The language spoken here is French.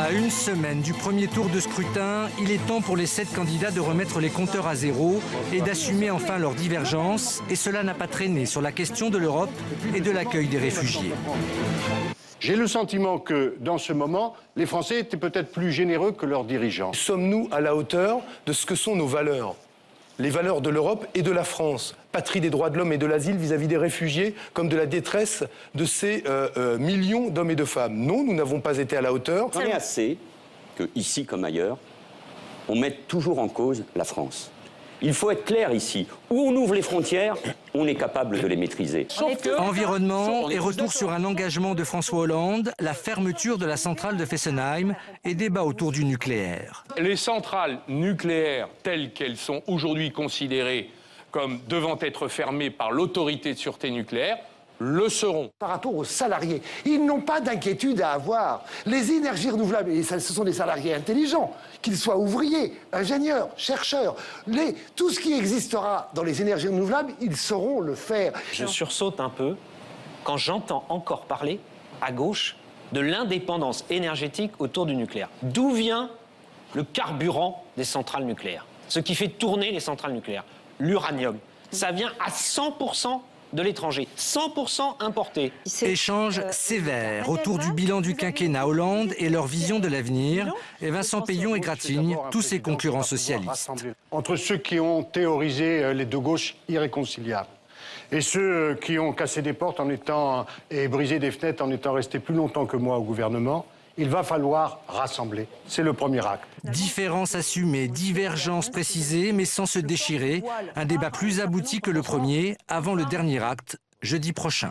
À une semaine du premier tour de scrutin, il est temps pour les 7 candidats de remettre les compteurs à zéro et d'assumer enfin leurs divergences. Et cela n'a pas traîné sur la question de l'Europe et de l'accueil des réfugiés. J'ai le sentiment que, dans ce moment, les Français étaient peut-être plus généreux que leurs dirigeants. Sommes-nous à la hauteur de ce que sont nos valeurs ? Les valeurs de l'Europe et de la France, patrie des droits de l'homme et de l'asile vis-à-vis des réfugiés, comme de la détresse de ces millions d'hommes et de femmes. Non, nous n'avons pas été à la hauteur. J'en ai assez que, ici comme ailleurs, on mette toujours en cause la France. Il faut être clair ici. Où on ouvre les frontières, on est capable de les maîtriser. Environnement et retour sur un engagement de François Hollande, la fermeture de la centrale de Fessenheim et débat autour du nucléaire. Les centrales nucléaires telles qu'elles sont aujourd'hui considérées comme devant être fermées par l'autorité de sûreté nucléaire le seront. Par rapport aux salariés, ils n'ont pas d'inquiétude à avoir. Les énergies renouvelables, et ce sont des salariés intelligents, qu'ils soient ouvriers, ingénieurs, chercheurs, tout ce qui existera dans les énergies renouvelables, ils sauront le faire. Je sursaute un peu quand j'entends encore parler, à gauche, de l'indépendance énergétique autour du nucléaire. D'où vient le carburant des centrales nucléaires? Ce qui fait tourner les centrales nucléaires, l'uranium. Ça vient à 100% de l'étranger, 100% importé. Échange sévère autour du bilan du quinquennat Hollande et leur vision de l'avenir. Et Vincent Peillon égratigne tous ses concurrents socialistes. Entre ceux qui ont théorisé les deux gauches irréconciliables et ceux qui ont cassé des portes et brisé des fenêtres en étant restés plus longtemps que moi au gouvernement, il va falloir rassembler. C'est le premier acte. Différences assumées, divergences précisées, mais sans se déchirer. Un débat plus abouti que le premier, avant le dernier acte, jeudi prochain.